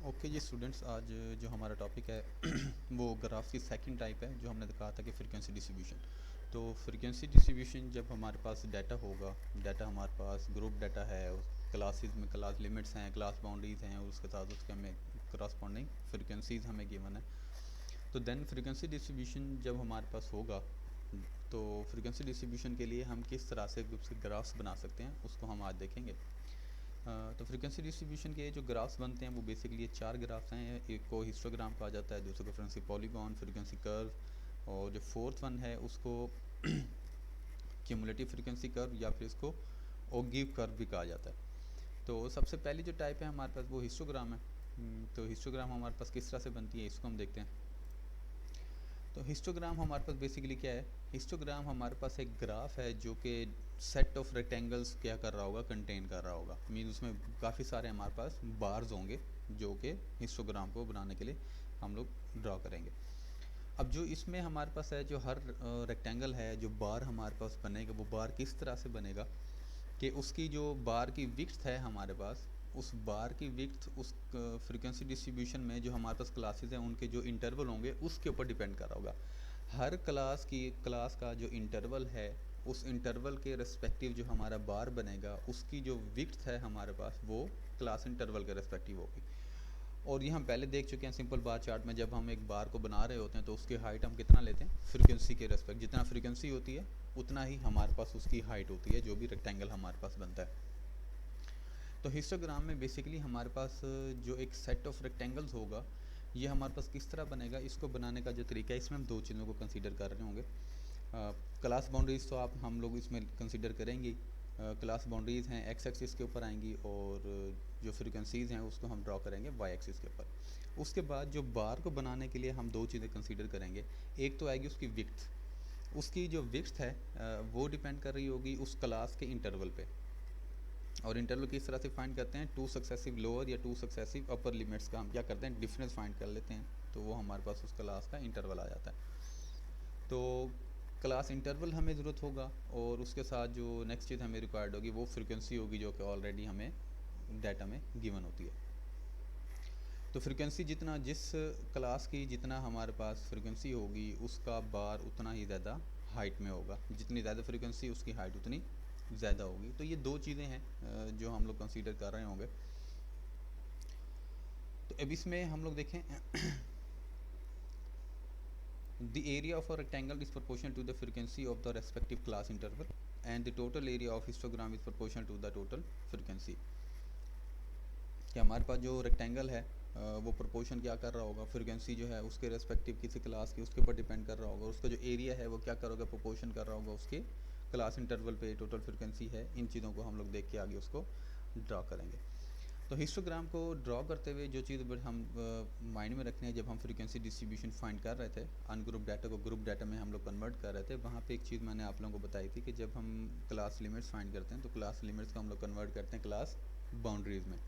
Okay जी students, आज जो हमारा टॉपिक है वो ग्राफ की सेकंड टाइप है जो हमने कहा था कि फ्रीक्वेंसी डिस्ट्रीब्यूशन। तो फ्रीक्वेंसी डिस्ट्रीब्यूशन जब हमारे पास डाटा होगा, डाटा हमारे पास ग्रुप डाटा है, क्लासेस में क्लास लिमिट्स हैं, क्लास बाउंड्रीज हैं, और उसके साथ उसके हमें करस्पॉन्डिंग फ्रीक्वेंसीज हमें गिवन है। तो देन फ्रीक्वेंसी डिस्ट्रीब्यूशन जब हमारे पास होगा तो फ्रीक्वेंसी डिस्ट्रीब्यूशन के लिए हम किस तरह से उसके ग्राफ्स बना सकते हैं उसको हम आज देखेंगे। तो फ्रीक्वेंसी डिस्ट्रीब्यूशन के जो ग्राफ्स बनते हैं वो बेसिकली ये चार ग्राफ्स हैं। एक को हिस्टोग्राम कहा जाता है, दूसरे को फ्रीक्वेंसी पॉलीगॉन, फ्रीक्वेंसी कर्व, और जो फोर्थ वन है उसको क्यूमुलेटिव फ्रीक्वेंसी कर्व या फिर इसको ओगिव कर्व भी कहा जाता है। तो सबसे पहली जो टाइप है हमारे पास वो हिस्टोग्राम है। तो हिस्टोग्राम हमारे पास किस तरह से बनती है इसको हम देखते हैं। तो हिस्टोग्राम हमारे पास बेसिकली क्या है, हिस्टोग्राम हमारे पास एक ग्राफ है जो कि सेट ऑफ रेक्टेंगल्स क्या कर रहा होगा, कंटेन कर रहा होगा। मीन उसमें काफ़ी सारे हमारे पास बार्स होंगे जो कि हिस्टोग्राम को बनाने के लिए हम लोग ड्रॉ करेंगे। अब जो इसमें हमारे पास है, जो हर रेक्टेंगल है, जो बार हमारे पास बनेगा वो बार किस तरह से बनेगा कि उसकी जो बार की विड्थ है हमारे पास, उस बार की विड्थ उस फ्रीक्वेंसी डिस्ट्रीब्यूशन में जो हमारे पास क्लासेस हैं उनके जो इंटरवल होंगे उसके ऊपर डिपेंड कर रहा होगा। हर क्लास का जो इंटरवल है, उस इंटरवल के रेस्पेक्टिव जो हमारा बार बनेगा उसकी जो विड्थ है हमारे पास वो क्लास इंटरवल के रेस्पेक्टिव होगी। और ये हम पहले देख चुके हैं सिंपल बार चार्ट में, जब हम एक बार को बना रहे होते हैं तो उसकी हाइट हम कितना लेते हैं, फ्रीक्वेंसी के रेस्पेक्ट। जितना फ्रीक्वेंसी होती है उतना ही हमारे पास उसकी हाइट होती है, जो भी रेक्टेंगल हमारे पास बनता है। तो हिस्टोग्राम में बेसिकली हमारे पास जो एक सेट ऑफ रेक्टेंगल्स होगा, ये हमारे पास किस तरह बनेगा, इसको बनाने का जो तरीका है इसमें हम दो चीज़ों को कंसीडर कर रहे होंगे। क्लास बाउंड्रीज तो आप हम लोग इसमें कंसीडर करेंगे। क्लास बाउंड्रीज़ हैं एक्स एक्सिस के ऊपर आएंगी, और जो फ्रीक्वेंसीज़ हैं उसको हम ड्रॉ करेंगे वाई एक्सिस के ऊपर। उसके बाद जो बार को बनाने के लिए हम दो चीज़ें कंसीडर करेंगे। एक तो आएगी उसकी विड्थ, उसकी जो विड्थ है वो डिपेंड कर रही होगी उस क्लास के इंटरवल पे। और इंटरवल किस तरह से फाइंड करते हैं, टू सक्सेसिव लोअर या टू सक्सेसिव अपर लिमिट्स का हम क्या करते हैं, डिफरेंस फाइंड कर लेते हैं, तो वो हमारे पास उस क्लास का इंटरवल आ जाता है। तो क्लास इंटरवल हमें ज़रूरत होगा, और उसके साथ जो नेक्स्ट चीज़ हमें रिक्वायर्ड होगी वो फ्रीक्वेंसी होगी जो कि ऑलरेडी हमें डाटा में गिवन होती है। तो फ्रीक्वेंसी जितना जिस क्लास की जितना हमारे पास फ्रीक्वेंसी होगी उसका बार उतना ही ज़्यादा हाइट में होगा, जितनी ज़्यादा फ्रीक्वेंसी उसकी हाइट उतनी ज़्यादा होगी। तो ये दो चीज़ें हैं जो हम लोग कंसीडर कर रहे होंगे। तो अब इसमें हम लोग देखें the area of a rectangle is proportional to the frequency of the respective class interval and the total area of histogram is proportional to the total frequency। कि हमारे पास जो रेक्टेंगल है वो प्रोपोर्शन क्या कर रहा होगा, फ्रीक्वेंसी जो है उसके रेस्पेक्टिव किसी क्लास की उसके ऊपर डिपेंड कर रहा होगा, उसका जो एरिया है वो क्या करोगे, प्रोपोर्शन कर रहा होगा उसके क्लास इंटरवल पे टोटल फ्रीक्वेंसी है। इन चीज़ों को हम लोग देख के आगे उसको ड्रॉ करेंगे। तो हिस्टोग्राम को ड्रॉ करते हुए जो चीज़ हम माइंड में रखने हैं, जब हम फ्रीक्वेंसी डिस्ट्रीब्यूशन फाइंड कर रहे थे, अनग्रुप डाटा को ग्रुप डाटा में हम लोग कन्वर्ट कर रहे थे, वहाँ पे एक चीज़ मैंने आप लोगों को बताई थी कि जब हम क्लास लिमिट्स फाइंड करते हैं तो क्लास लिमिट्स को हम लोग कन्वर्ट करते हैं क्लास बाउंड्रीज़ में।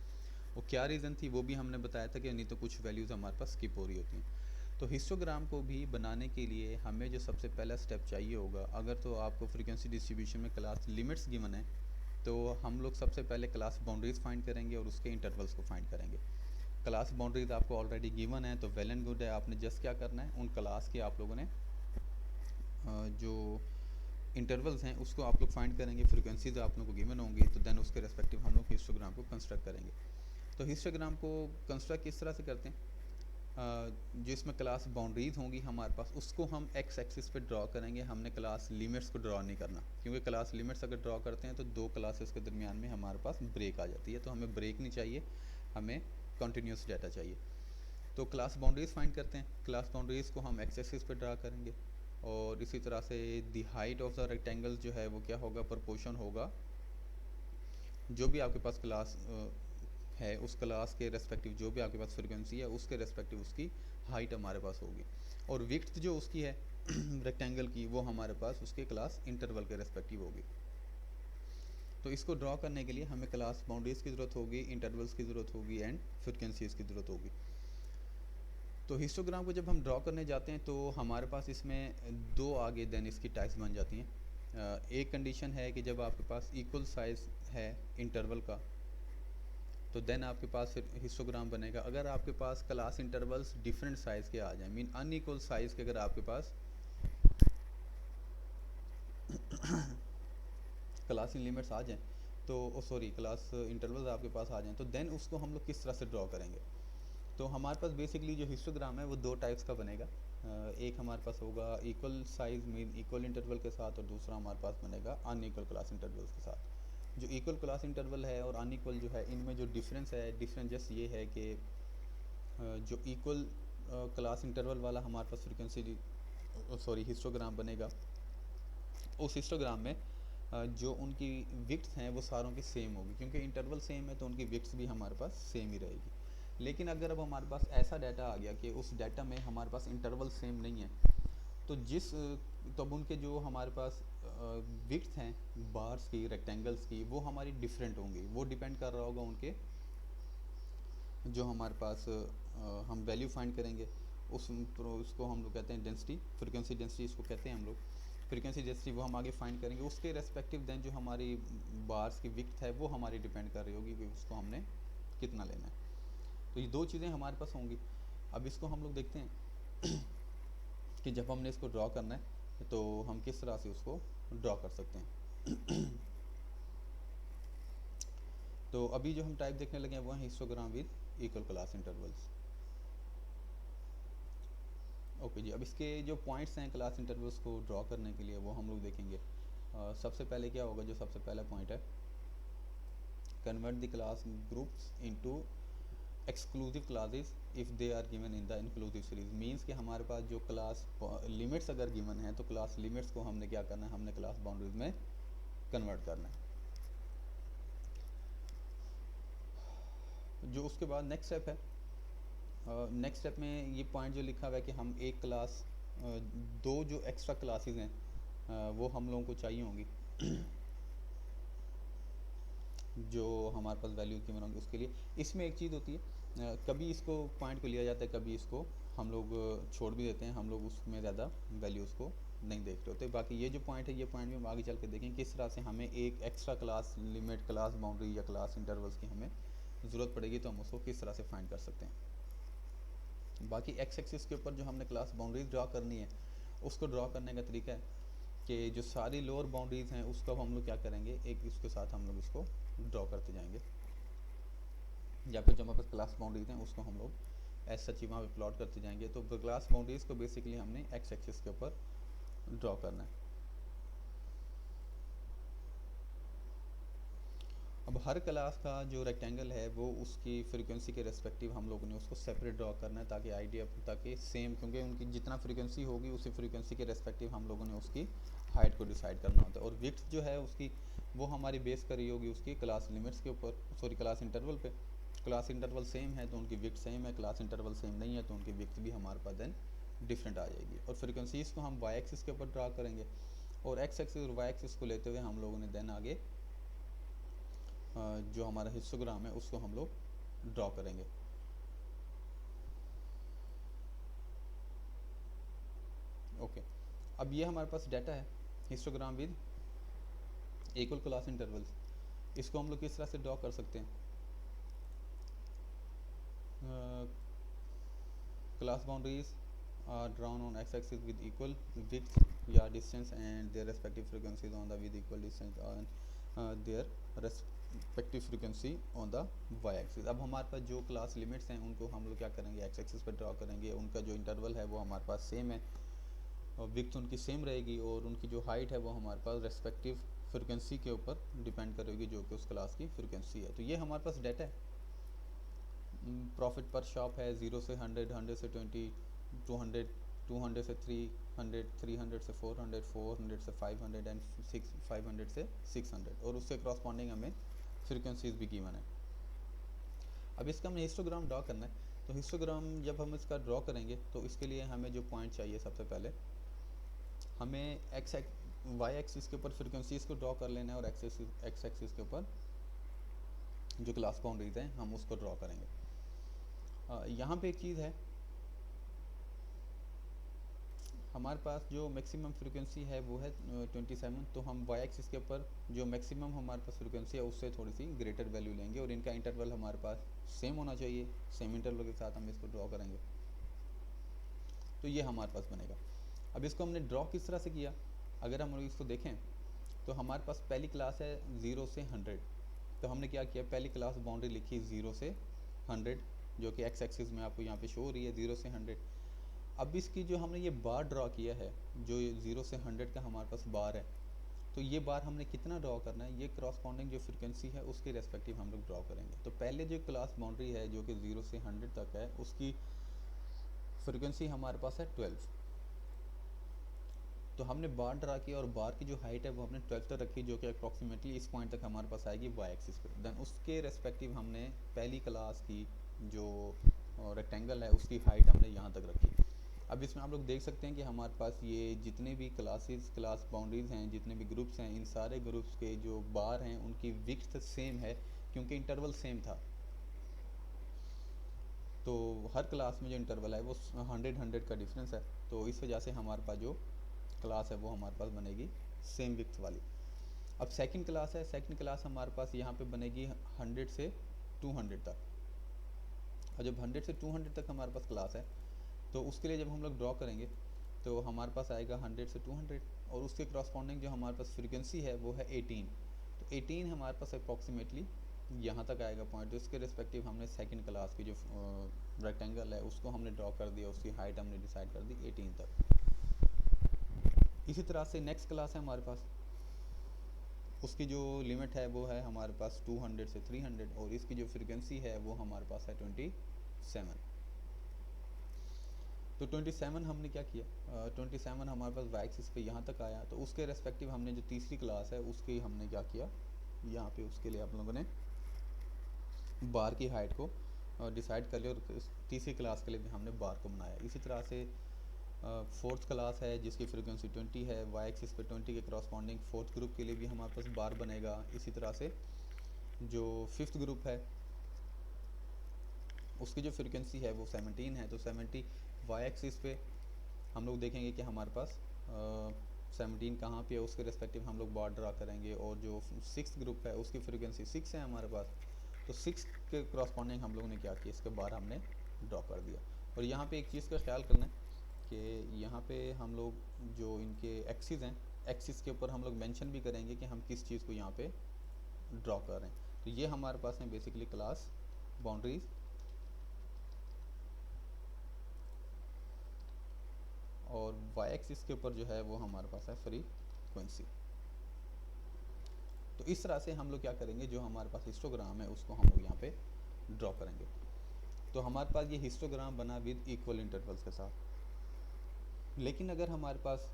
वो क्या रीज़न थी वो भी हमने बताया था कि नहीं तो कुछ वैल्यूज़ हमारे पास स्किप हो रही होती हैं। तो हिस्टोग्राम को भी बनाने के लिए हमें जो सबसे पहला स्टेप चाहिए होगा, अगर तो आपको फ्रीक्वेंसी डिस्ट्रीब्यूशन में क्लास लिमिट्स गिवन है तो हम लोग सबसे पहले क्लास बाउंड्रीज़ फाइंड करेंगे और उसके इंटरवल्स को फाइंड करेंगे। क्लास बाउंड्रीज़ आपको ऑलरेडी गिवन है तो वेल एंड गुड है, आपने जस्ट क्या करना है, उन क्लास के आप लोगों ने जो इंटरवल्स हैं उसको आप लोग फाइंड करेंगे, फ्रीक्वेंसीज आप लोगों को गिवन होंगी, तो देन उसके रेस्पेक्टिव हम लोग हिस्टोग्राम को कंस्ट्रक्ट करेंगे। तो हिस्टोग्राम को कंस्ट्रक्ट किस तरह से करते हैं, जो इसमें क्लास बाउंड्रीज होंगी हमारे पास उसको हम एक्स एक्सिस पे ड्रॉ करेंगे। हमने क्लास लिमिट्स को ड्रॉ नहीं करना, क्योंकि क्लास लिमिट्स अगर ड्रॉ करते हैं तो दो क्लासेस के दरमियान में हमारे पास ब्रेक आ जाती है, तो हमें ब्रेक नहीं चाहिए, हमें कंटिन्यूस डाटा चाहिए। तो क्लास बाउंड्रीज फाइंड करते हैं, क्लास बाउंड्रीज को हम एक्स एक्सिस पे ड्रा करेंगे, और इसी तरह से the height of the rectangle जो है वो क्या होगा, प्रोपोर्शन होगा जो भी आपके पास क्लास है उस क्लास के रेस्पेक्टिव जो भी आपके पास फ्रीक्वेंसी है उसके रेस्पेक्टिव उसकी हाइट हमारे पास होगी, और विड्थ जो उसकी है रेक्टेंगल की वो हमारे पास उसके क्लास इंटरवल के रेस्पेक्टिव होगी। तो इसको ड्रॉ करने के लिए हमें क्लास बाउंड्रीज़ की ज़रूरत होगी, इंटरवल्स की ज़रूरत होगी, एंड फ्रीक्वेंसीज़ की ज़रूरत होगी। तो हिस्टोग्राम को जब हम ड्रॉ करने जाते हैं तो हमारे पास इसमें दो आगे देन इसकी टाइप्स बन जाती हैं। एक कंडीशन है कि जब आपके पास इक्वल साइज़ है इंटरवल का, तो देन आपके पास फिर हिस्टोग्राम बनेगा। अगर आपके पास क्लास इंटरवल्स डिफरेंट साइज़ के आ जाएं, मीन अनइक्वल साइज़ के अगर आपके पास क्लास इन लिमिट्स आ जाएं, तो सॉरी क्लास इंटरवल्स आपके पास आ जाएं, तो देन उसको हम लोग किस तरह से ड्रॉ करेंगे। तो हमारे पास बेसिकली जो हिस्टोग्राम है वो दो टाइप्स का बनेगा। एक हमारे पास होगा equal size mean equal interval के साथ, और दूसरा हमारे पास बनेगा अनइक्वल क्लास इंटरवल्स के साथ। जो इक्वल क्लास इंटरवल है और अनइक्वल जो है, इनमें जो डिफरेंस है, डिफरेंस जस्ट ये है कि जो इक्वल क्लास इंटरवल वाला हमारे पास फ्रिक्वेंसी सॉरी हिस्टोग्राम बनेगा, उस हिस्टोग्राम में जो उनकी विड्थ हैं वो सारों की सेम होगी, क्योंकि इंटरवल सेम है तो उनकी विड्थ भी हमारे पास सेम ही रहेगी। लेकिन अगर अब हमारे पास ऐसा डाटा आ गया कि उस डाटा में हमारे पास इंटरवल सेम नहीं है, तो तब उनके जो हमारे पास विड्थ हैं बार्स की, रेक्टेंगल्स की, वो हमारी डिफरेंट होंगी। वो डिपेंड कर रहा होगा उनके जो हमारे पास हम वैल्यू फाइंड करेंगे, उसको हम लोग कहते हैं डेंसिटी, फ्रीक्वेंसी डेंसिटी इसको कहते हैं हम लोग। फ्रीक्वेंसी डेंसिटी वो हम आगे फाइंड करेंगे, उसके रेस्पेक्टिव देन जो हमारी बार्स की विड्थ है वो हमारी डिपेंड कर रही होगी कि उसको हमने कितना लेना है। तो ये दो चीज़ें हमारे पास होंगी। अब इसको हम लोग देखते हैं कि जब हमने इसको ड्रॉ करना है तो हम किस तरह से उसको ड्रॉ कर सकते हैं। तो अभी जो हम टाइप देखने लगे हैं वो है histogram with equal class intervals. Okay जी, अब इसके जो पॉइंट्स हैं क्लास इंटरवल्स को ड्रॉ करने के लिए वो हम लोग देखेंगे। सबसे पहले क्या होगा, जो सबसे पहला पॉइंट है, convert the class groups into exclusive classes if they are given in the inclusive series. Means कि हमारे पास जो क्लास लिमिट्स अगर गिवन है तो क्लास लिमिट्स को हमने क्या करना है, हमने क्लास बाउंड्रीज में कन्वर्ट करना है। जो उसके बाद नेक्स्ट स्टेप है, नेक्स्ट स्टेप में ये पॉइंट जो लिखा हुआ है कि हम एक क्लास दो जो एक्स्ट्रा क्लासेस हैं वो हम लोगों को चाहिए होंगी जो हमारे पास वैल्यू गिवन होंगी उसके लिए। इसमें एक चीज़ होती है, कभी इसको पॉइंट को लिया जाता है, कभी इसको हम लोग छोड़ भी देते हैं, हम लोग उसमें ज़्यादा वैल्यू उसको नहीं देख रहे होते। बाकी ये जो पॉइंट है, ये पॉइंट भी हम आगे चल के देखें किस तरह से हमें एक extra class limit, class boundary या क्लास इंटरवल्स की हमें ज़रूरत पड़ेगी तो हम उसको किस तरह से फाइंड कर सकते हैं। बाकी एक्स एक्सिस के ऊपर जो हमने क्लास बाउंड्रीज ड्रॉ करनी है, उसको ड्रॉ करने का तरीका है कि जो सारी लोअर बाउंड्रीज हैं उसको हम लोग क्या करेंगे, एक इसके साथ हम लोग इसको ड्रॉ करते जाएंगे, या फिर जो हमारे पास क्लास बाउंड्रीज हैं उसको हम लोग एज सच ही वहाँ पे प्लॉट करते जाएंगे। तो क्लास बाउंड्रीज को बेसिकली हमने एक्स एक्सिस के ऊपर ड्रॉ करना है। अब हर क्लास का जो रेक्टेंगल है वो उसकी फ्रीक्वेंसी के रेस्पेक्टिव हम लोगों ने उसको सेपरेट ड्रॉ करना है, ताकि आइडिया, ताकि सेम, क्योंकि उनकी जितना फ्रीक्वेंसी होगी उसी फ्रीक्वेंसी के रेस्पेक्टिव हम लोगों ने उसकी हाइट को डिसाइड करना होता है। और विड्थ जो है उसकी वो हमारी बेस करी होगी उसकी क्लास लिमिट्स के ऊपर, सॉरी क्लास इंटरवल पे। क्लास इंटरवल सेम है तो उनकी विड्थ सेम है, क्लास इंटरवल सेम नहीं है तो उनकी विड्थ भी हमारे पास देन डिफरेंट आ जाएगी। और फ्रीक्वेंसीज़ को हम वाई एक्सिस के ऊपर ड्रा करेंगे, और एक्स एक्सिस और वाई एक्सिस को लेते हुए हम लोगों ने देन आगे जो हमारा हिस्टोग्राम है उसको हम लोग ड्रॉ करेंगे। ओके, अब ये हमारे पास डाटा है histogram with equal class intervals. इसको हम लोग किस तरह से ड्रॉ कर सकते हैं, class boundaries are drawn on x-axis with equal width या distance and their respective frequencies on the with equal distance and their respective frequency on the y-axis। अब हमारे पास जो क्लास लिमिट्स हैं उनको हम लोग क्या करेंगे, x-axis पर ड्रॉ करेंगे। उनका जो इंटरवल है वो हमारे पास सेम है, और विड्थ उनकी सेम रहेगी, और उनकी जो हाइट है वो हमारे पास रेस्पेक्टिव फ्रिक्वेंसी के ऊपर डिपेंड करेगी जो कि उस क्लास की फ्रिक्वेंसी है। तो ये हमारे पास डाटा है। प्रॉफिट पर शॉप है 0 से 100, 100 से 20, 200, 200 से 300, 300 से 400, 400 से 500 एंड 500 से 600, और उससे क्रॉसपॉन्डिंग हमें फ्रीक्वेंसीज भी गिवन है। अब इसका हमें हिस्टोग्राम ड्रॉ करना है। तो हिस्टोग्राम जब हम इसका ड्रॉ करेंगे तो इसके लिए हमें जो पॉइंट चाहिए, सबसे पहले हमें वाई एक्सिस के ऊपर फ्रीक्वेंसीज को ड्रॉ कर लेना है, और एक्स एक्सिस के ऊपर जो क्लास बाउंड्रीज हैं हम उसको ड्रॉ करेंगे। यहाँ पे एक चीज़ है, हमारे पास जो मैक्सिमम फ्रीक्वेंसी है वो है 27, तो हम वाई एक्सिस के ऊपर जो मैक्सिमम हमारे पास फ्रीक्वेंसी है उससे थोड़ी सी ग्रेटर वैल्यू लेंगे और इनका इंटरवल हमारे पास सेम होना चाहिए, सेम इंटरवल के साथ हम इसको ड्रॉ करेंगे, तो ये हमारे पास बनेगा। अब इसको हमने ड्रॉ किस तरह से किया, अगर हम इसको देखें तो हमारे पास पहली क्लास है 0 से 100, तो हमने क्या किया, पहली क्लास बाउंड्री लिखी 0 से 100, जो कि एक्स एक्सिस में आपको यहाँ पे शो हो रही है 0 से 100। अब इसकी जो हमने ये बार ड्रॉ किया है, जो 0 से 100 का हमारे पास बार है, तो ये बार हमने कितना ड्रॉ करना है, ये क्रॉसपॉन्डिंग जो फ्रीक्वेंसी है उसके रेस्पेक्टिव हम लोग ड्रॉ करेंगे। तो पहले जो क्लास बाउंड्री है जो कि 0 से 100 तक है, उसकी फ्रीक्वेंसी हमारे पास है 12, तो हमने बार ड्रा किया और बार की जो हाइट है वो हमने 12 तक रखी, जो कि अप्रॉक्सीमेटली इस पॉइंट तक हमारे पास आएगी वाई एक्सिस पे। देन उसके रेस्पेक्टिव हमने पहली क्लास की जो रेक्टेंगल है उसकी हाइट हमने यहाँ तक रखी। अब इसमें आप लोग देख सकते हैं कि हमारे पास ये जितने भी क्लास बाउंड्रीज़ हैं, जितने भी ग्रुप्स हैं, इन सारे ग्रुप्स के जो बार हैं उनकी विड्थ सेम है, क्योंकि इंटरवल सेम था। तो हर क्लास में जो इंटरवल है वो 100 का डिफरेंस है, तो इस वजह से हमारे पास जो क्लास है वो हमारे पास बनेगी सेम विड्थ वाली। अब सेकंड क्लास है, सेकंड क्लास हमारे पास यहाँ पे बनेगी 100 से 200 तक, और जब 100 से 200 तक हमारे पास क्लास है तो उसके लिए जब हम लोग ड्रॉ करेंगे तो हमारे पास आएगा 100 से 200, और उसके क्रॉसपॉन्डिंग जो हमारे पास फ्रीक्वेंसी है वो है 18, तो 18 हमारे पास अप्रॉक्सीमेटली यहाँ तक आएगा पॉइंट, तो इसके रिस्पेक्टिव हमने सेकंड क्लास की जो रेक्टेंगल है उसको हमने ड्रॉ कर दिया, उसकी हाइट हमने डिसाइड कर दी 18 तक। इसी तरह से नेक्स्ट क्लास है हमारे पास, उसकी जो लिमिट है वो है हमारे पास 200 से 300, और इसकी जो फ्रीक्वेंसी है वो हमारे पास है 27। तो 27 हमने क्या किया, 27 हमारे पास वाई एक्सिस पे यहाँ तक आया, तो उसके रेस्पेक्टिव हमने जो तीसरी क्लास है उसकी हमने क्या किया, यहाँ पे उसके लिए आप लोगों ने बार की हाइट को डिसाइड कर लिया, और तीसरी क्लास के लिए भी हमने बार को बनाया। इसी तरह से फोर्थ क्लास है जिसकी फ्रीक्वेंसी 20 है, वाई एक्सिस पे 20 के क्रॉसपॉन्डिंग फोर्थ ग्रुप के लिए भी हमारे पास बार बनेगा। इसी तरह से जो फिफ्थ ग्रुप है उसकी जो फ्रीक्वेंसी है वो 17 है, तो 70 वाई एक्सिस पे हम लोग देखेंगे कि हमारे पास 17 कहाँ पे है, उसके रेस्पेक्टिव हम लोग बार ड्रा करेंगे। और जो सिक्स ग्रुप है उसकी फ्रीक्वेंसी 6 है हमारे पास, तो 6 के क्रॉसपॉन्डिंग हम लोगों ने क्या किया, इसके बार हमने ड्रॉ कर दिया। और यहाँ पे एक चीज़ का ख्याल करना है कि यहाँ पे हम लोग जो इनके एक्सिस हैं, एक्सिस के ऊपर हम लोग मेंशन भी करेंगे कि हम किस चीज़ को यहाँ पे ड्रॉ कर रहे हैं। तो ये हमारे पास है बेसिकली क्लास बाउंड्रीज, और वाई एक्सिस के ऊपर जो है वो हमारे पास है फ्रीक्वेंसी। तो इस तरह से हम लोग क्या करेंगे, जो हमारे पास हिस्टोग्राम है उसको हम लोग यहाँ पे ड्रॉ करेंगे। तो हमारे पास ये हिस्टोग्राम बना विद इक्वल इंटरवल्स के साथ। लेकिन अगर हमारे पास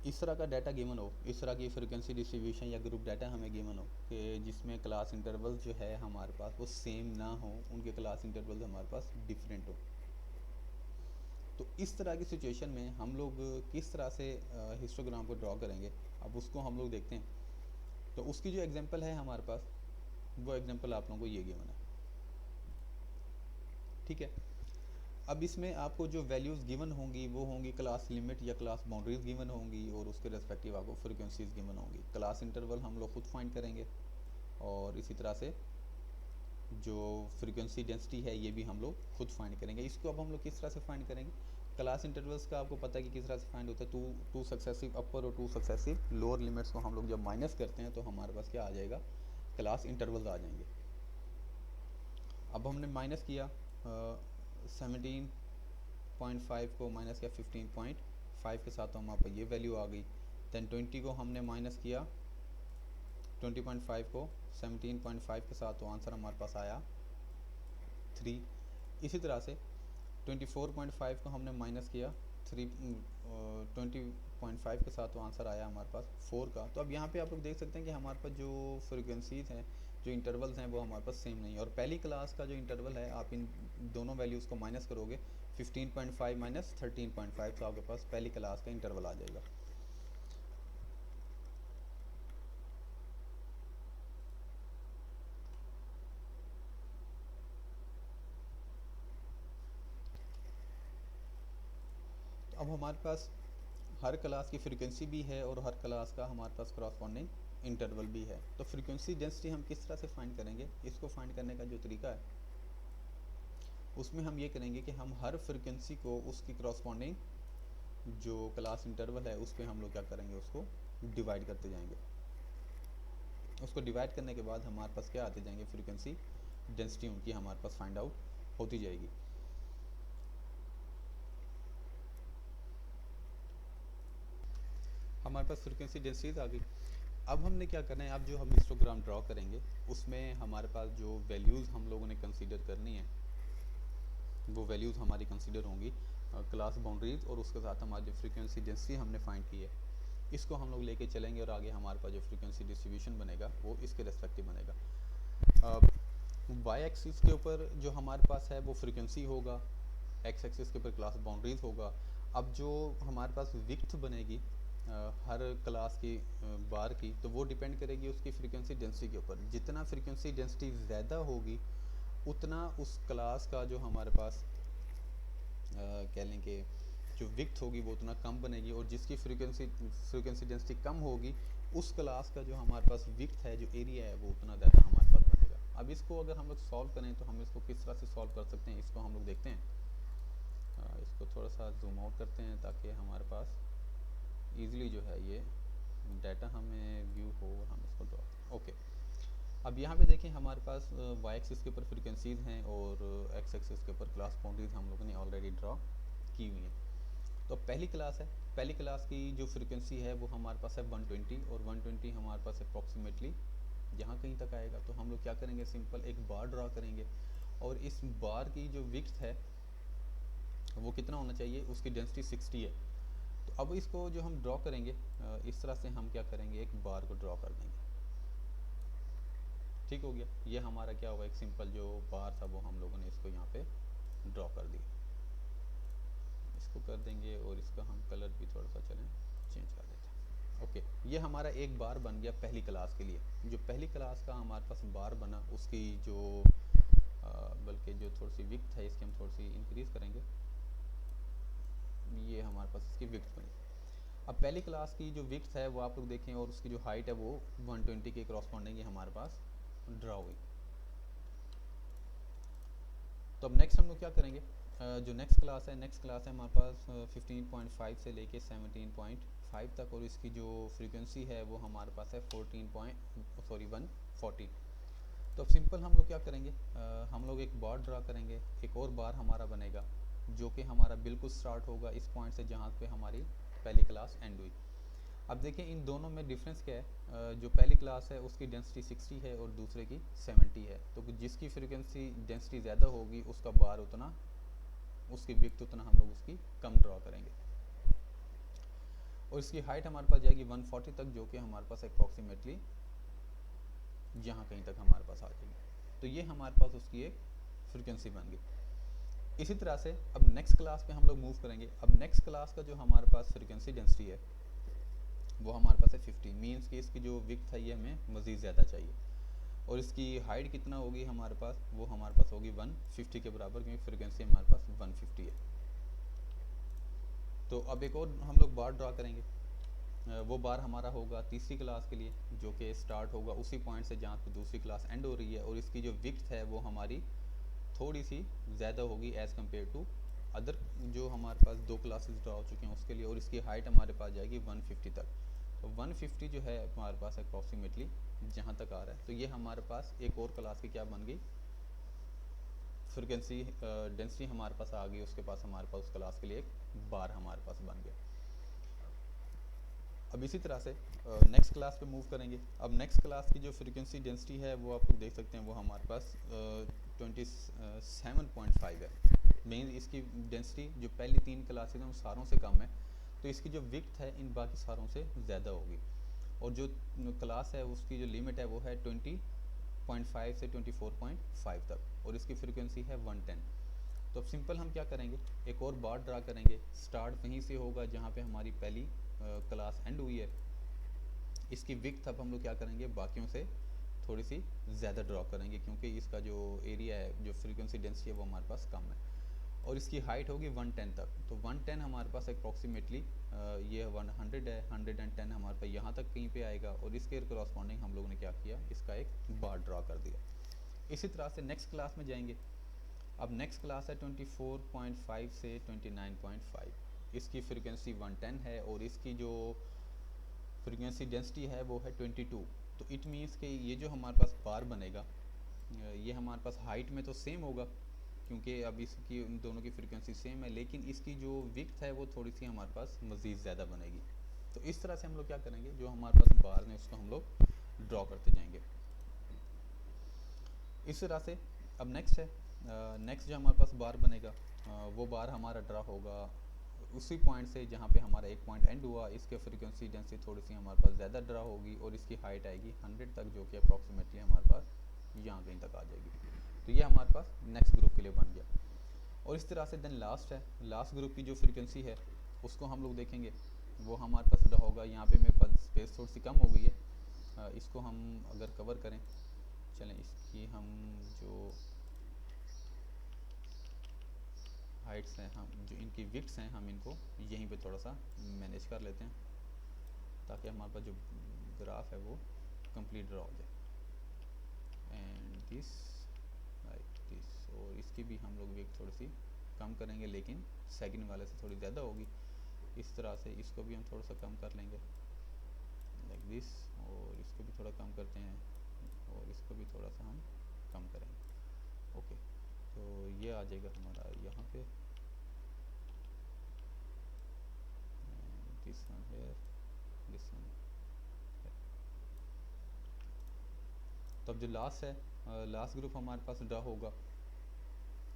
इस तरह का डाटा गिवन हो, इस तरह की फ्रीक्वेंसी डिस्ट्रीब्यूशन या ग्रुप डाटा हमें गिवन हो कि जिसमें क्लास इंटरवल्स जो है हमारे पास वो सेम ना हो, उनके क्लास इंटरवल्स हमारे पास डिफरेंट हो, तो इस तरह की सिचुएशन में हम लोग किस तरह से हिस्टोग्राम को ड्रॉ करेंगे, अब उसको हम लोग देखते हैं। तो उसकी जो एग्जांपल है हमारे पास, वो एग्जांपल आप लोगों को ये गिवन है, ठीक है। अब इसमें आपको जो वैल्यूज़ गिवन होंगी वो होंगी क्लास लिमिट या क्लास बाउंड्रीज गिवन होंगी, और उसके रेस्पेक्टिव आपको फ्रीक्वेंसीज गिवन होंगी। क्लास इंटरवल हम लोग खुद फाइंड करेंगे, और इसी तरह से जो फ्रीक्वेंसी डेंसिटी है ये भी हम लोग खुद फाइंड करेंगे। इसको अब हम लोग किस तरह से फाइंड करेंगे, क्लास इंटरवल्स का आपको पता है कि किस तरह से फाइंड होता है, टू सक्सेसिव अपर और टू सक्सेसिव लोअर लिमिट्स को हम लोग जब माइनस करते हैं तो हमारे पास क्या आ जाएगा, क्लास इंटरवल्स आ जाएंगे। अब हमने माइनस किया 17.5 को माइनस किया 15.5 के साथ, तो हमारे पास ये वैल्यू आ गई। दैन 20 को हमने माइनस किया 20.5 को 17.5 के साथ, तो आंसर हमारे पास आया 3। इसी तरह से 24.5 को हमने माइनस किया 20.5 के साथ, तो आंसर आया हमारे पास 4 का। तो अब यहाँ पे आप लोग देख सकते हैं कि हमारे पास जो फ्रिक्वेंसीज हैं, जो इंटरवल्स हैं, वो हमारे पास सेम नहीं है। और पहली क्लास का जो इंटरवल है, आप इन दोनों वैल्यूज़ को माइनस करोगे 15.5 माइनस 13.5, तो आपके पास पहली क्लास का इंटरवल आ जाएगा। अब हमारे पास हर क्लास की फ्रीक्वेंसी भी है और हर क्लास का हमारे पास करस्पॉन्डिंग इंटरवल भी है। तो फ्रीक्वेंसी डेंसिटी हम किस तरह से फाइंड करेंगे, इसको फाइंड करने का जो तरीका है उसमें हम ये करेंगे कि हम हर फ्रीक्वेंसी को उसकी करस्पॉन्डिंग जो क्लास इंटरवल है उस पर हम लोग क्या करेंगे, उसको डिवाइड करते जाएंगे। उसको डिवाइड करने के बाद हमारे पास क्या आते जाएंगे, फ्रीक्वेंसी डेंसिटी उनकी हमारे पास फाइंड आउट होती जाएगी। हमारे पास फ्रीक्वेंसी डेंसिटीज आ गई। अब हमने क्या करना है, अब जो हम हिस्टोग्राम ड्रॉ करेंगे उसमें हमारे पास जो वैल्यूज़ हम लोगों ने कंसीडर करनी है वो वैल्यूज़ हमारी कंसीडर होंगी क्लास बाउंड्रीज और उसके साथ हमारी जो फ्रीक्वेंसी डेंसिटी हमने फाइंड की है इसको हम लोग लेके चलेंगे और आगे हमारे पास जो फ्रीक्वेंसी डिस्ट्रीब्यूशन बनेगा वो इसके रेस्पेक्टिव बनेगा। वाई एक्सिस के ऊपर जो हमारे पास है वो फ्रीक्वेंसी होगा, एक्स एक्सिस के ऊपर क्लास बाउंड्रीज होगा। अब जो हमारे पास विड्थ बनेगी हर क्लास की बार की, तो वो डिपेंड करेगी उसकी फ्रीक्वेंसी डेंसिटी के ऊपर। जितना फ्रीक्वेंसी डेंसिटी ज़्यादा होगी उतना उस क्लास का जो हमारे पास कह लें कि जो विड्थ होगी वो उतना कम बनेगी, और जिसकी फ्रीक्वेंसी डेंसिटी कम होगी उस क्लास का जो हमारे पास विड्थ है, जो एरिया है, वो उतना ज़्यादा हमारे पास बनेगा। अब इसको अगर हम लोग सॉल्व करें तो हम इसको किस तरह से सॉल्व कर सकते हैं, इसको हम लोग देखते हैं। इसको थोड़ा सा जूम आउट करते हैं ताकि हमारे पास ईजिली जो है ये डाटा हमें व्यू हो, हम इसको ड्रॉ। ओके, अब यहाँ पे देखें हमारे पास वाई एक्सिस के ऊपर फ्रीक्वेंसीज़ हैं और एक्स एक्सिस के ऊपर क्लास बाउंड्रीज हम लोगों ने ऑलरेडी ड्रॉ की हुई हैं। तो पहली क्लास है, पहली क्लास की जो फ्रीक्वेंसी है वो हमारे पास है 120, और 120 हमारे पास अप्रॉक्सीमेटली जहाँ कहीं तक आएगा। तो हम लोग क्या करेंगे, सिंपल एक बार ड्रा करेंगे और इस बार की जो विड्थ है वो कितना होना चाहिए, उसकी डेंसिटी 60 है। तो अब इसको जो हम ड्रॉ करेंगे इस तरह से हम क्या करेंगे, एक बार को ड्रॉ कर देंगे। ठीक हो गया, ये हमारा क्या होगा, एक सिंपल जो बार था वो हम लोगों ने इसको यहाँ पे ड्रॉ कर दिया। इसको कर देंगे और इसका हम कलर भी थोड़ा सा चलें चेंज कर देते हैं। ओके, ये हमारा एक बार बन गया पहली क्लास के लिए। जो पहली क्लास का हमारे पास बार बना उसकी जो बल्कि जो थोड़ी सी विड्थ है इसकी हम थोड़ी सी इंक्रीज करेंगे, ये हमारे पास इसकी विड्थ बनी। अब पहली क्लास की जो विड्थ है वो आप लोग देखें और उसकी जो हाइट है वो 120 के क्रॉसपॉन्डिंग हमारे पास ड्रा हुई। तो अब नेक्स्ट हम लोग क्या करेंगे, जो नेक्स्ट क्लास है हमारे पास 15.5 से लेके 17.5 तक, और इसकी जो फ्रीक्वेंसी है वो हमारे पास है 140। तो अब सिंपल हम लोग क्या करेंगे, हम लोग एक बार ड्रा करेंगे, एक और बार हमारा बनेगा जो कि हमारा बिल्कुल स्टार्ट होगा इस पॉइंट से जहाँ पे हमारी पहली क्लास एंड हुई। अब देखें इन दोनों में डिफरेंस क्या है, जो पहली क्लास है उसकी डेंसिटी 60 है और दूसरे की 70 है। तो जिसकी फ्रीक्वेंसी डेंसिटी ज़्यादा होगी उसका बार उतना, उसकी विड्थ उतना हम लोग उसकी कम ड्रॉ करेंगे, और इसकी हाइट हमारे पास जाएगी 140 तक, जो कि हमारे पास अप्रॉक्सीमेटली यहाँ कहीं तक हमारे पास आ जाएगी। तो ये हमारे पास उसकी एक फ्रीक्वेंसी बन गई। इसी तरह से अब नेक्स्ट क्लास पे हम लोग मूव करेंगे। अब नेक्स्ट क्लास का जो हमारे पास फ्रीक्वेंसी डेंसिटी है वो हमारे पास है 50, मीन्स कि इसकी जो विड्थ है ये हमें मज़ीद ज़्यादा चाहिए, और इसकी हाइट कितना होगी हमारे पास, वो हमारे पास होगी 150 के बराबर, क्योंकि फ्रीक्वेंसी हमारे पास 150 है। तो अब एक और हम लोग बार ड्रा करेंगे, वो बार हमारा होगा तीसरी क्लास के लिए, जो कि स्टार्ट होगा उसी पॉइंट से जहाँ पे दूसरी क्लास एंड हो रही है, और इसकी जो विड्थ है वो हमारी थोड़ी सी ज़्यादा होगी एज़ कम्पेयर टू अदर जो हमारे पास दो क्लासेस ड्रा हो चुके हैं उसके लिए, और इसकी हाइट हमारे पास जाएगी 150 तक। तो 150 जो है हमारे पास अप्रॉक्सीमेटली जहाँ तक आ रहा है, तो ये हमारे पास एक और क्लास की क्या बन गई, फ्रीक्वेंसी डेंसिटी हमारे पास आ गई, उसके पास हमारे पास उस क्लास के लिए एक बार हमारे पास बन गया। अब इसी तरह से नेक्स्ट क्लास पे मूव करेंगे। अब नेक्स्ट क्लास की जो फ्रीक्वेंसी डेंसिटी है वो आप लोग देख सकते हैं, वो हमारे पास 27.5 है। मीन इसकी डेंसिटी जो पहली तीन क्लासेज हैं उन सारों से कम है, तो इसकी जो विड्थ है इन बाकी सारों से ज़्यादा होगी, और जो क्लास है उसकी जो लिमिट है वो है 20.5 से 24.5 तक, और इसकी फ्रीक्वेंसी है 110। तो अब सिंपल हम क्या करेंगे, एक और बार ड्रा करेंगे, स्टार्ट वहीं से होगा जहाँ पे हमारी पहली क्लास एंड हुई है। इसकी विड्थ अब हम लोग क्या करेंगे, बाकियों से थोड़ी सी ज़्यादा ड्रॉ करेंगे, क्योंकि इसका जो एरिया है, जो फ्रीक्वेंसी डेंसिटी है वो हमारे पास कम है। और इसकी हाइट होगी 110 तक। तो 110 हमारे पास अप्रॉक्सीमेटली ये 100 है, 110 हमारे पास यहाँ तक कहीं पे आएगा, और इसके करस्पॉन्डिंग हम लोगों ने क्या किया, इसका एक बार ड्रा कर दिया। इसी तरह से नेक्स्ट क्लास में जाएंगे। अब नेक्स्ट क्लास है 24.5 से 29.5। इसकी फ्रीक्वेंसी 110 है और इसकी जो फ्रीक्वेंसी डेंसिटी है वो है 22। तो इट मीन्स कि ये जो हमारे पास बार बनेगा ये हमारे पास हाइट में तो सेम होगा क्योंकि अब इसकी उन दोनों की फ्रीक्वेंसी सेम है, लेकिन इसकी जो विड्थ है वो थोड़ी सी हमारे पास मज़ीद ज़्यादा बनेगी। तो इस तरह से हम लोग क्या करेंगे, जो हमारे पास बार है उसको हम लोग ड्रॉ करते जाएंगे इस तरह से। अब नेक्स्ट है, नेक्स्ट जो हमारे पास बार बनेगा वो बार हमारा ड्रा होगा उसी पॉइंट से जहाँ पे हमारा एक पॉइंट एंड हुआ। इसके फ्रीक्वेंसी डेंसिटी थोड़ी सी हमारे पास ज़्यादा ड्रा होगी और इसकी हाइट आएगी 100 तक, जो कि अप्रॉक्सीमेटली हमारे पास यहाँ कहीं तक आ जाएगी। तो ये हमारे पास नेक्स्ट ग्रुप के लिए बन गया। और इस तरह से देन लास्ट है, लास्ट ग्रुप की जो फ्रीक्वेंसी है उसको हम लोग देखेंगे। वो हमारे पास ड्रा होगा, यहाँ पे मेरे पास स्पेस थोड़ी सी कम हो गई है, इसको हम अगर कवर करें, चलें इसकी हम जो हाइट्स हैं, हम जो इनकी विड्थ्स हैं, हम इनको यहीं पे थोड़ा सा मैनेज कर लेते हैं ताकि हमारे पास जो ग्राफ है वो कंप्लीट ड्रा हो जाए। एंड दिस लाइक दिस, और इसकी भी हम लोग विड्थ थोड़ी सी कम करेंगे, लेकिन सेकंड वाले से थोड़ी ज़्यादा होगी। इस तरह से इसको भी हम थोड़ा सा कम कर लेंगे लाइक दिस, और इसको भी थोड़ा कम करते हैं और इसको भी थोड़ा सा हम कम करेंगे। ओके, तो ये आ जाएगा हमारा यहाँ पे, this one here, this one. तो अब जो लास्ट है, लास्ट ग्रुप हमारे पास ड्रा होगा,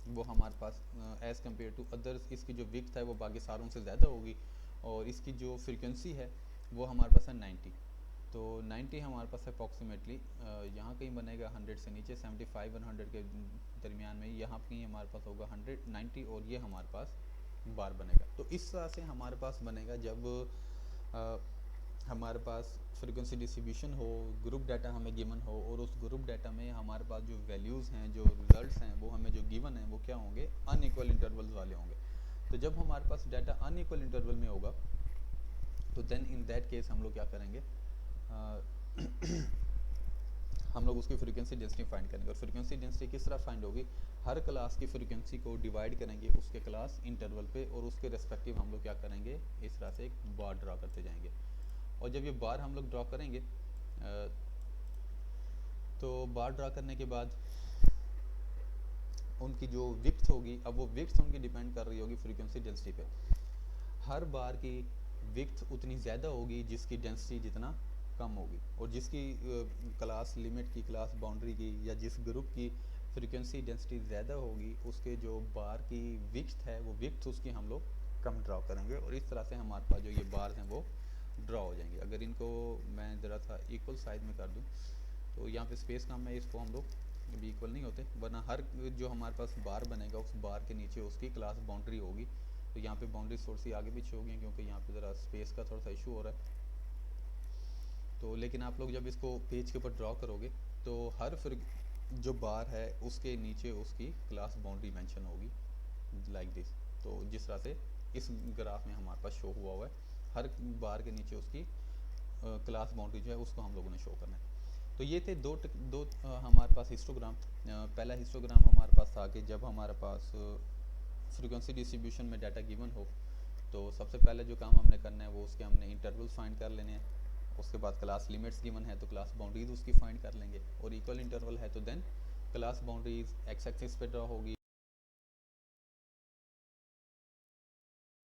वो हमारे पास एज़ कम्पेयर टू अदर्स इसकी जो विड्थ है वो बाकी सारों से ज़्यादा होगी, और इसकी जो फ्रीक्वेंसी है वो हमारे पास है 90। तो 90 हमारे पास अप्रॉक्सीमेटली यहाँ कहीं बनेगा 100 से नीचे, 75 और 100 के दरमियान में यहाँ कहीं हमारे पास होगा 100, 90, और ये हमारे पास बार बनेगा। तो इस तरह से हमारे पास बनेगा जब हमारे पास फ्रीक्वेंसी डिस्ट्रीब्यूशन हो, ग्रुप डाटा हमें गिवन हो, और उस ग्रुप डाटा में हमारे पास जो वैल्यूज़ हैं, जो रिजल्ट्स हैं, वो हमें जो गिवन हैं वो क्या होंगे, अनइक्वल इंटरवल्स वाले होंगे। तो जब हमारे पास डाटा अनइक्वल इंटरवल में होगा तो देन इन दैट केस हम लोग क्या करेंगे, हम लोग उसकी फ्रीक्वेंसी डेंसिटी फाइंड करेंगे। और फ्रीक्वेंसी डेंसिटी किस तरह फाइंड होगी, हर क्लास की फ्रीक्वेंसी को डिवाइड करेंगे उसके क्लास इंटरवल पे, और उसके रेस्पेक्टिव हम लोग क्या करेंगे, इस तरह से एक बार ड्रा करते जाएंगे। और जब ये बार हम लोग ड्रा करेंगे तो बार ड्रा करने के बाद उनकी जो विड्थ होगी, अब वो विड्थ उनकी डिपेंड कर रही होगी फ्रीक्वेंसी डेंसिटी पे। हर बार की विड्थ उतनी ज़्यादा होगी जिसकी डेंसिटी जितना कम होगी, और जिसकी क्लास लिमिट की, क्लास बाउंड्री की, या जिस ग्रुप की फ्रीक्वेंसी डेंसिटी ज़्यादा होगी उसके जो बार की विड्थ है वो विड्थ उसकी हम लोग कम ड्रा करेंगे, और इस तरह से हमारे पास जो ये बार्स हैं वो ड्रा हो जाएंगे। अगर इनको मैं ज़रा सा इक्वल साइज में कर दूं तो यहाँ पे स्पेस कम है, इसको हम लोग भी इक्वल नहीं होते, वरना हर जो हमारे पास बार बनेगा उस बार के नीचे उसकी क्लास बाउंड्री होगी। तो यहाँ पे बाउंड्री थोड़ी सी आगे पीछे होगी क्योंकि यहाँ पे ज़रा स्पेस का थोड़ा सा इशू हो रहा है। तो लेकिन आप लोग जब इसको पेज के ऊपर ड्रॉ करोगे तो हर फिर जो बार है उसके नीचे उसकी क्लास बाउंड्री मेंशन होगी लाइक दिस। तो जिस तरह से इस ग्राफ में हमारे पास शो हुआ है, हर बार के नीचे उसकी क्लास बाउंड्री जो है उसको हम लोगों ने शो करना है। तो ये थे दो हमारे पास हिस्टोग्राम। पहला हिस्टोग्राम हमारे पास था कि जब हमारे पास फ्रीक्वेंसी डिस्ट्रीब्यूशन में डाटा गिवन हो तो सबसे पहले जो काम हमने करना है वो उसके हमने इंटरवल्स फाइंड कर लेने हैं। उसके बाद क्लास लिमिट्स गिवन है तो क्लास बाउंड्रीज उसकी फाइंड कर लेंगे, और इक्वल इंटरवल है तो then class boundaries X axis पे ड्रा होगी